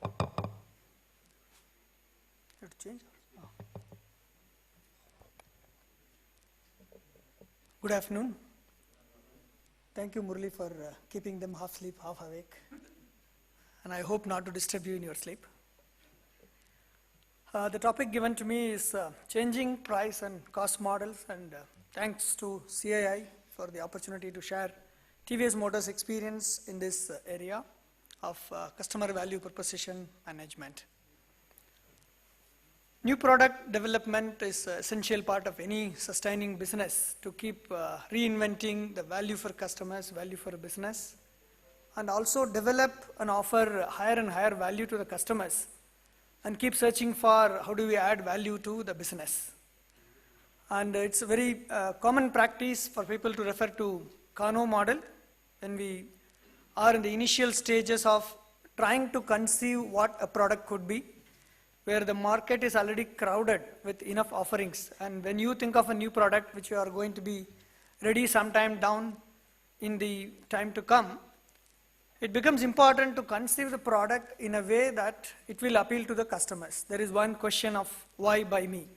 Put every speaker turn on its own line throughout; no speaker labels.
Have to change? Oh. Good afternoon. Thank you, Murli, for keeping them half asleep, half awake. And I hope not to disturb you in your sleep. The topic given to me is changing price and cost models, and thanks to CII for the opportunity to share TVS Motors' experience in this area of customer value proposition management. New product development is an essential part of any sustaining business to keep reinventing the value for customers, value for business, and also develop and offer higher and higher value to the customers and keep searching for how do we add value to the business. And it's a very common practice for people to refer to Kano model when we are in the initial stages of trying to conceive what a product could be, where the market is already crowded with enough offerings. And when you think of a new product which you are going to be ready sometime down in the time to come, it becomes important to conceive the product in a way that it will appeal to the customers. There is one question of why by me.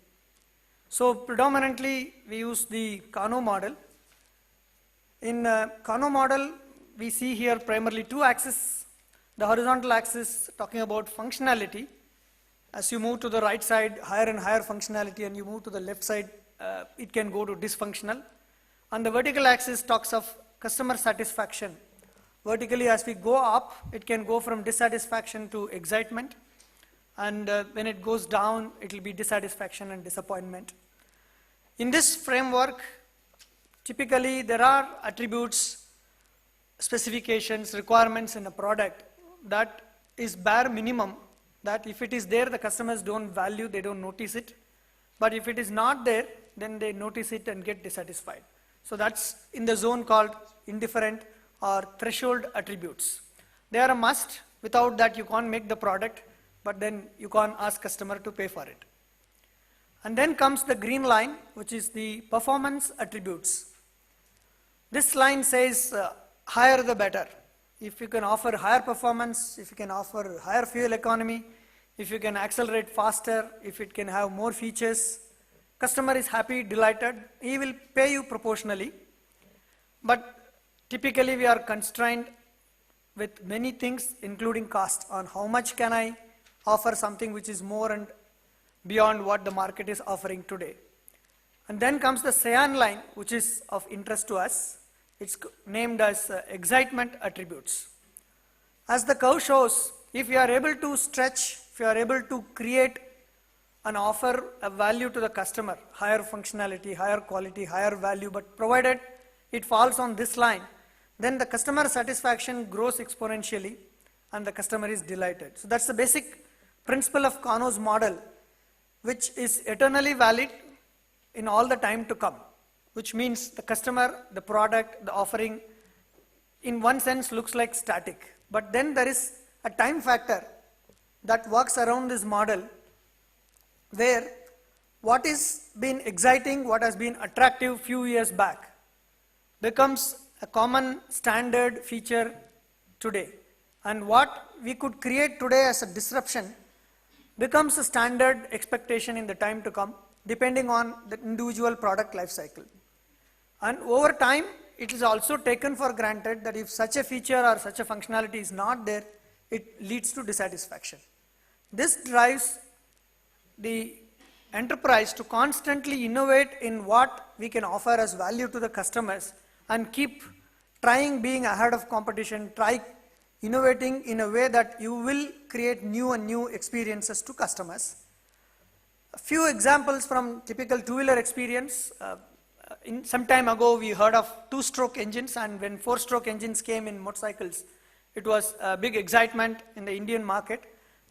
So predominantly we use the Kano model. In Kano model, we see here primarily two axes. The horizontal axis talking about functionality. As you move to the right side, higher and higher functionality, and you move to the left side, it can go to dysfunctional. And the vertical axis talks of customer satisfaction. Vertically, as we go up, it can go from dissatisfaction to excitement. And when it goes down, it will be dissatisfaction and disappointment. In this framework, typically there are attributes, specifications, requirements in a product that is bare minimum, that if it is there, the customers don't value, they don't notice it. But if it is not there, then they notice it and get dissatisfied. So that's in the zone called indifferent or threshold attributes. They are a must. Without that, you can't make the product, but then you can't ask customer to pay for it. And then comes the green line, which is the performance attributes. This line says higher the better. If you can offer higher performance, if you can offer higher fuel economy, if you can accelerate faster, if it can have more features, customer is happy, delighted, he will pay you proportionally. But typically we are constrained with many things, including cost, on how much can I offer something which is more and beyond what the market is offering today. And then comes the cyan line, which is of interest to us. It's named as excitement attributes. As the curve shows, if you are able to stretch, if you are able to create and offer a value to the customer, higher functionality, higher quality, higher value, but provided it falls on this line, then the customer satisfaction grows exponentially and the customer is delighted. So that's the basic principle of Kano's model, which is eternally valid in all the time to come, which means the customer, the product, the offering, in one sense looks like static. But then there is a time factor that works around this model, where what is been exciting, what has been attractive few years back, becomes a common standard feature today. And what we could create today as a disruption becomes a standard expectation in the time to come, depending on the individual product life cycle. And over time, it is also taken for granted that if such a feature or such a functionality is not there, it leads to dissatisfaction. This drives the enterprise to constantly innovate in what we can offer as value to the customers and keep trying being ahead of competition, try innovating in a way that you will create new and new experiences to customers. A few examples from typical two-wheeler experience. Some time ago, we heard of two-stroke engines, and when four-stroke engines came in motorcycles, it was a big excitement in the Indian market.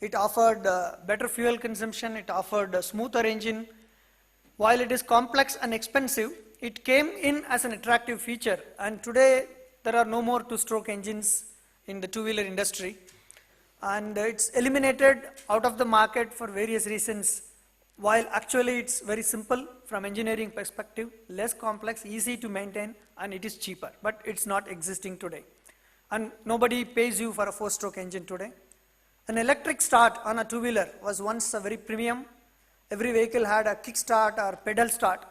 It offered better fuel consumption, it offered a smoother engine. While it is complex and expensive, it came in as an attractive feature, and today there are no more two-stroke engines in the two-wheeler industry, and it's eliminated out of the market for various reasons, while actually it's very simple from engineering perspective, less complex, easy to maintain, and it is cheaper, but it's not existing today. And nobody pays you for a four-stroke engine today. An electric start on a two-wheeler was once a very premium. Every vehicle had a kick start or pedal start,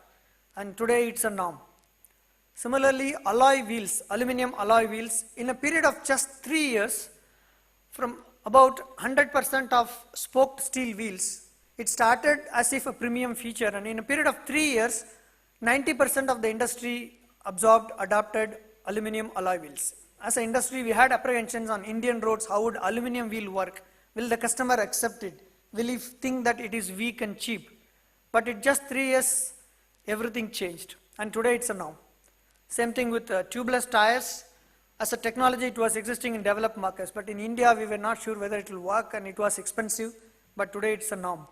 and today it's a norm. Similarly, alloy wheels, aluminum alloy wheels, in a period of just 3 years, from about 100% of spoked steel wheels, it started as if a premium feature, and in a period of 3 years, 90% of the industry absorbed, adopted aluminum alloy wheels. As an industry, we had apprehensions on Indian roads, how would aluminum wheel work? Will the customer accept it? Will he think that it is weak and cheap? But in just 3 years, everything changed, and today it's a norm. Same thing with tubeless tires. As a technology, it was existing in developed markets, but in India, we were not sure whether it will work, and it was expensive, but today it's a norm.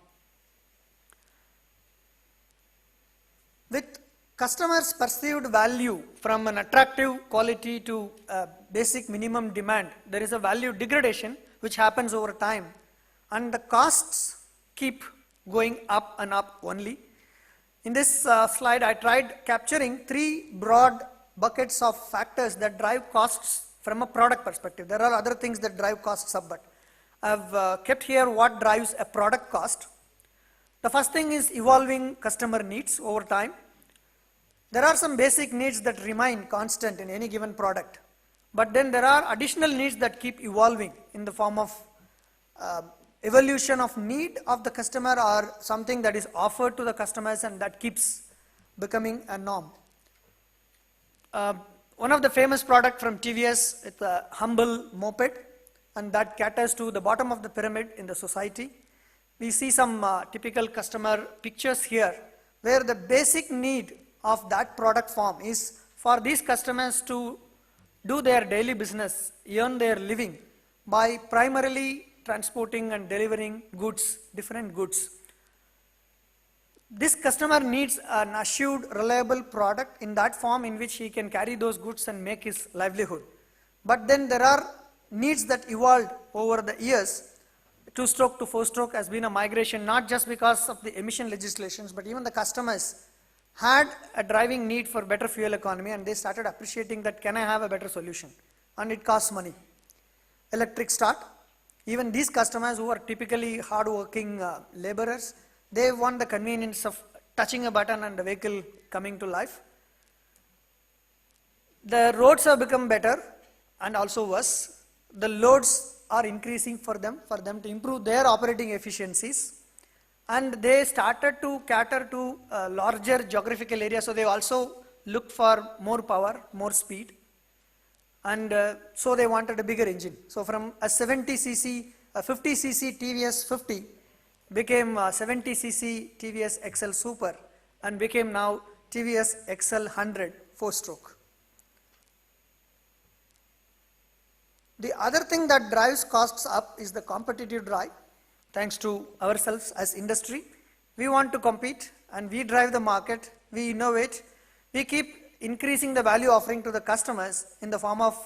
With customers' perceived value from an attractive quality to basic minimum demand, there is a value degradation which happens over time, and the costs keep going up and up only. In this slide, I tried capturing 3 broad buckets of factors that drive costs from a product perspective. There are other things that drive costs up, but I've kept here what drives a product cost. The first thing is evolving customer needs over time. There are some basic needs that remain constant in any given product, but then there are additional needs that keep evolving in the form of evolution of need of the customer or something that is offered to the customers, and that keeps becoming a norm. One of the famous product from TVS is the humble moped, and that caters to the bottom of the pyramid in the society. We see some typical customer pictures here, where the basic need of that product form is for these customers to do their daily business, earn their living by primarily transporting and delivering goods, different goods. This customer needs an assured, reliable product in that form in which he can carry those goods and make his livelihood. But then there are needs that evolved over the years. 2-stroke to 4-stroke has been a migration, not just because of the emission legislations, but even the customers had a driving need for better fuel economy, and they started appreciating that, can I have a better solution? And it costs money. Electric start. Even these customers who are typically hard-working laborers, they want the convenience of touching a button and the vehicle coming to life. The roads have become better and also worse. The loads are increasing for them to improve their operating efficiencies. And they started to cater to larger geographical areas, so they also looked for more power, more speed. And so they wanted a bigger engine. So from a 70cc, a 50cc TVS 50 became a 70cc TVS XL Super, and became now TVS XL 100 4-stroke. The other thing that drives costs up is the competitive drive. Thanks to ourselves as industry, we want to compete, and we drive the market, we innovate, we keep increasing the value offering to the customers in the form of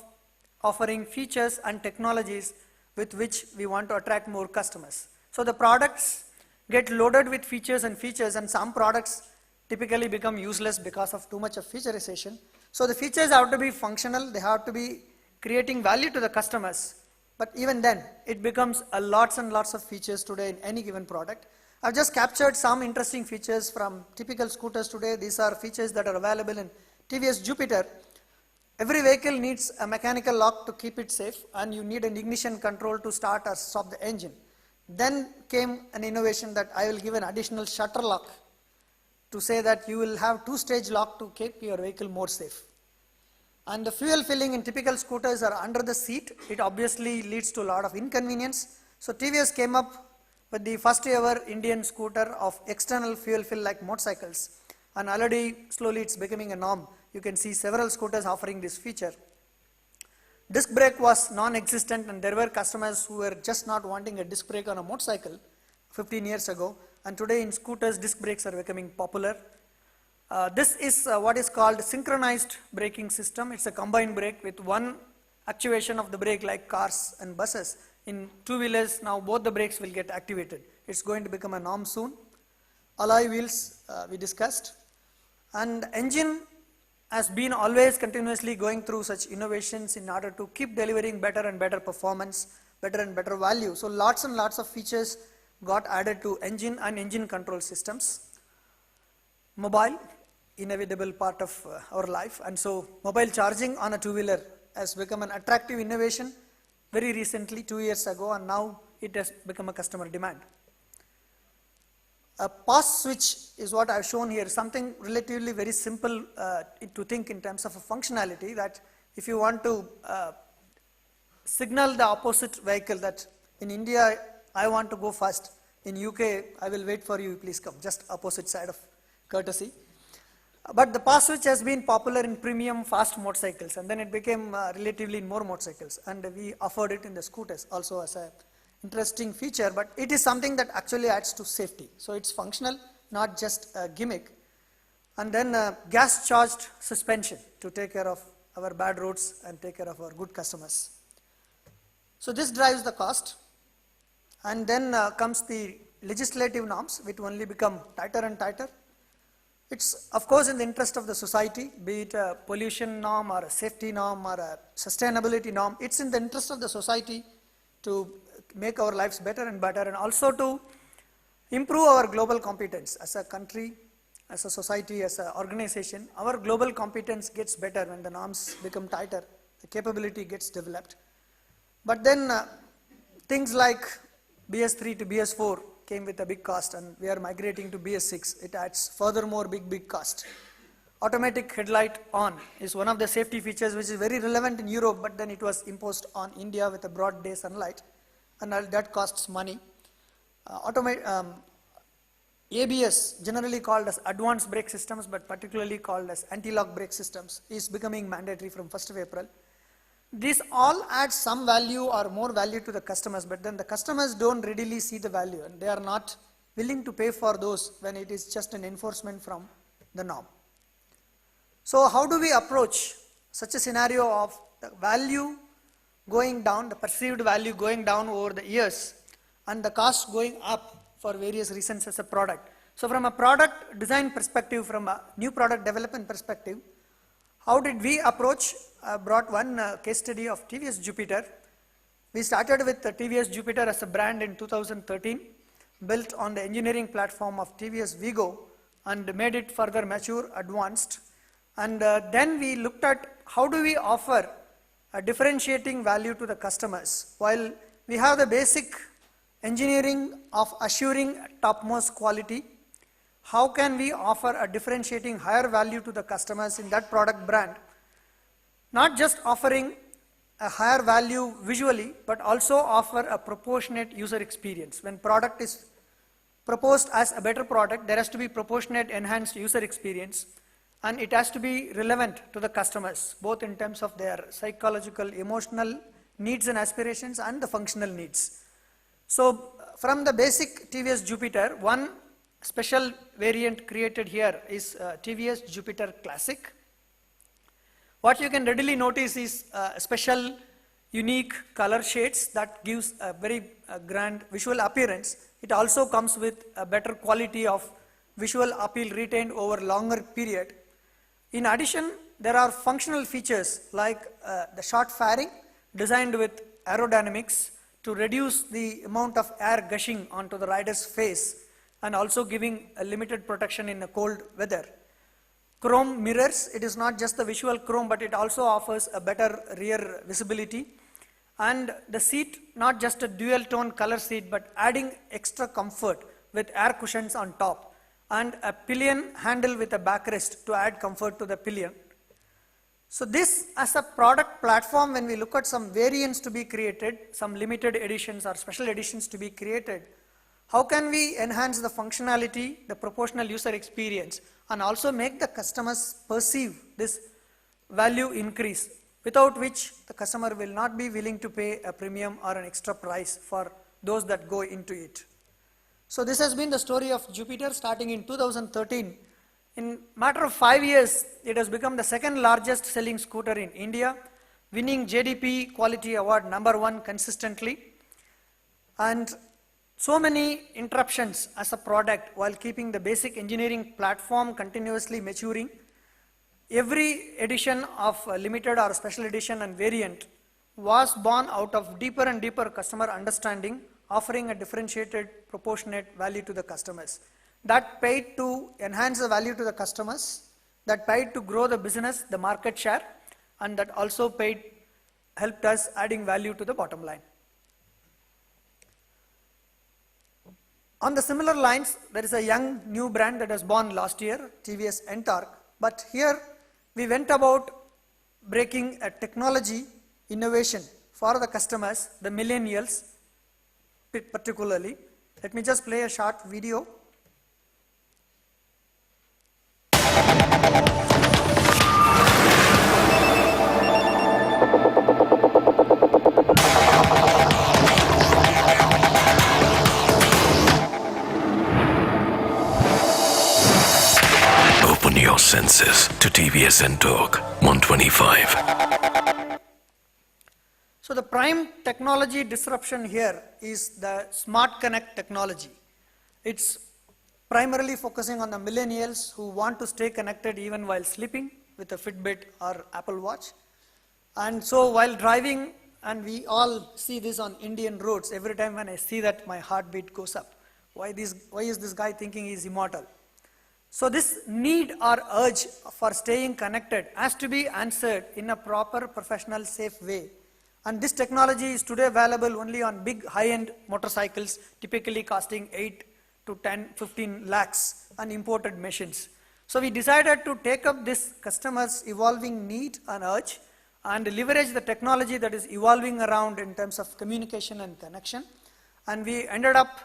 offering features and technologies with which we want to attract more customers. So the products get loaded with features, and some products typically become useless because of too much of featureization. So the features have to be functional, they have to be creating value to the customers. But even then, it becomes a lots and lots of features today in any given product. I've just captured some interesting features from typical scooters today. These are features that are available in TVS Jupiter. Every vehicle needs a mechanical lock to keep it safe, and you need an ignition control to start or stop the engine. Then came an innovation that I will give an additional shutter lock to say that you will have 2-stage lock to keep your vehicle more safe. And the fuel filling in typical scooters are under the seat. It obviously leads to a lot of inconvenience. So TVS came up with the first ever Indian scooter of external fuel fill like motorcycles. And already slowly it's becoming a norm. You can see several scooters offering this feature. Disc brake was non-existent, and there were customers who were just not wanting a disc brake on a motorcycle 15 years ago. And today in scooters, disc brakes are becoming popular. This is what is called synchronized braking system. It's a combined brake with one actuation of the brake like cars and buses. In two-wheelers, now both the brakes will get activated. It's going to become a norm soon. Alloy wheels we discussed. And engine has been always continuously going through such innovations in order to keep delivering better and better performance, better and better value. So lots and lots of features got added to engine and engine control systems. Mobile, inevitable part of our life, and so mobile charging on a two-wheeler has become an attractive innovation very recently, 2 years ago, and now it has become a customer demand. A pass switch is what I've shown here, something relatively very simple to think in terms of a functionality, that if you want to signal the opposite vehicle that in India I want to go first, in UK I will wait for you, please come, just opposite side of courtesy. But the pass switch has been popular in premium fast motorcycles, and then it became relatively in more motorcycles, and we offered it in the scooters also as a interesting feature, but it is something that actually adds to safety. So it's functional, not just a gimmick. And then gas charged suspension to take care of our bad roads and take care of our good customers. So this drives the cost, and then comes the legislative norms, which only become tighter and tighter. It's of course in the interest of the society, be it a pollution norm or a safety norm or a sustainability norm. It's in the interest of the society to make our lives better and better, and also to improve our global competence as a country, as a society, as an organization. Our global competence gets better when the norms become tighter, the capability gets developed. But then things like BS3 to BS4 came with a big cost, and we are migrating to BS6. It adds furthermore big cost. Automatic headlight on is one of the safety features which is very relevant in Europe, but then it was imposed on India with a broad day sunlight, and that costs money. ABS, generally called as advanced brake systems, but particularly called as anti-lock brake systems, is becoming mandatory from 1st of April. These all add some value or more value to the customers, but then the customers don't readily see the value, and they are not willing to pay for those when it is just an enforcement from the norm. So how do we approach such a scenario of the value going down, the perceived value going down over the years, and the cost going up for various reasons as a product? So from a product design perspective, from a new product development perspective, how did we approach? I brought one case study of TVS Jupiter. We started with the TVS Jupiter as a brand in 2013, built on the engineering platform of TVS Vigo, and made it further mature, advanced. And then we looked at how do we offer a differentiating value to the customers. While we have the basic engineering of assuring topmost quality, how can we offer a differentiating higher value to the customers in that product brand? Not just offering a higher value visually, but also offer a proportionate user experience. When product is proposed as a better product, there has to be proportionate enhanced user experience, and it has to be relevant to the customers, both in terms of their psychological, emotional needs and aspirations and the functional needs. So from the basic TVS Jupiter, one special variant created here is TVS Jupiter Classic. What you can readily notice is special unique color shades that gives a very grand visual appearance. It also comes with a better quality of visual appeal retained over longer period. In addition, there are functional features like the short fairing designed with aerodynamics to reduce the amount of air gushing onto the rider's face, and also giving a limited protection in a cold weather. Chrome mirrors, it is not just the visual chrome, but it also offers a better rear visibility. And the seat, not just a dual tone color seat, but adding extra comfort with air cushions on top, and a pillion handle with a backrest to add comfort to the pillion. So this as a product platform, when we look at some variants to be created, some limited editions or special editions to be created, how can we enhance the functionality, the proportional user experience, and also make the customers perceive this value increase, without which the customer will not be willing to pay a premium or an extra price for those that go into it. So this has been the story of Jupiter starting in 2013. In a matter of 5 years, it has become the second largest selling scooter in India, winning JDP Quality Award #1 consistently. And so many interruptions as a product while keeping the basic engineering platform continuously maturing. Every edition of limited or special edition and variant was born out of deeper and deeper customer understanding, offering a differentiated, proportionate value to the customers. That paid to enhance the value to the customers, that paid to grow the business, the market share, and that also helped us adding value to the bottom line. On the similar lines, there is a young new brand that was born last year, TVS Ntorq, but here we went about breaking a technology innovation for the customers, the millennials particularly. Let me just play a short video.
Open your senses to TVS Ntorq 125.
So the prime technology disruption here is the Smart Connect technology. It's primarily focusing on the millennials who want to stay connected even while sleeping with a Fitbit or Apple Watch. And so while driving, and we all see this on Indian roads, every time when I see that my heartbeat goes up. Why is this guy thinking he's immortal? So this need or urge for staying connected has to be answered in a proper, professional, safe way. And this technology is today available only on big high-end motorcycles, typically costing 8 to 10, 15 lakhs, and imported machines. So we decided to take up this customer's evolving need and urge and leverage the technology that is evolving around in terms of communication and connection. And we ended up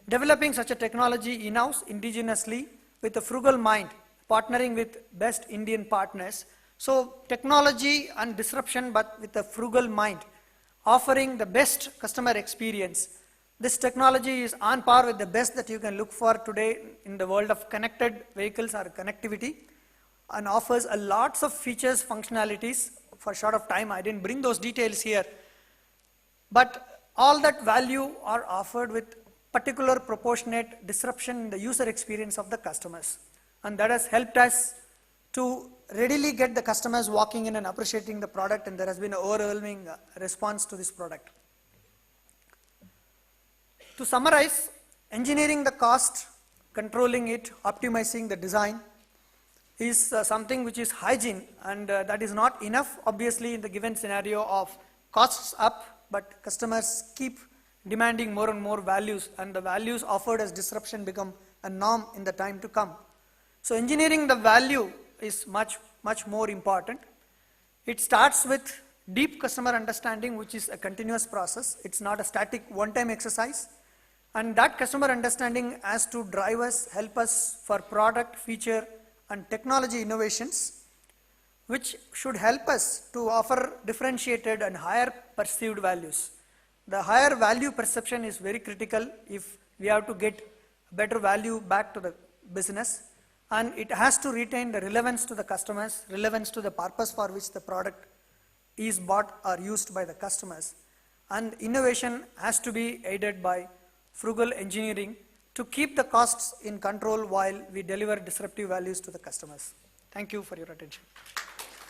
developing such a technology in-house, indigenously, with a frugal mind, partnering with best Indian partners. So technology and disruption, but with a frugal mind, offering the best customer experience. This technology is on par with the best that you can look for today in the world of connected vehicles or connectivity, and offers a lots of features, functionalities. For short of time, I didn't bring those details here. But all that value are offered with particular proportionate disruption in the user experience of the customers. And that has helped us to readily get the customers walking in and appreciating the product, and there has been an overwhelming response to this product. To summarize, engineering the cost, controlling it, optimizing the design is something which is hygiene, and that is not enough, obviously, in the given scenario of costs up, but customers keep demanding more and more values, and the values offered as disruption become a norm in the time to come. So engineering the value is much more important. It starts with deep customer understanding, which is a continuous process. It's not a static one-time exercise. And that customer understanding has to drive us, help us for product, feature, and technology innovations, which should help us to offer differentiated and higher perceived values. The higher value perception is very critical if we have to get better value back to the business, and it has to retain the relevance to the customers, relevance to the purpose for which the product is bought or used by the customers. And innovation has to be aided by frugal engineering to keep the costs in control while we deliver disruptive values to the customers. Thank you for your attention.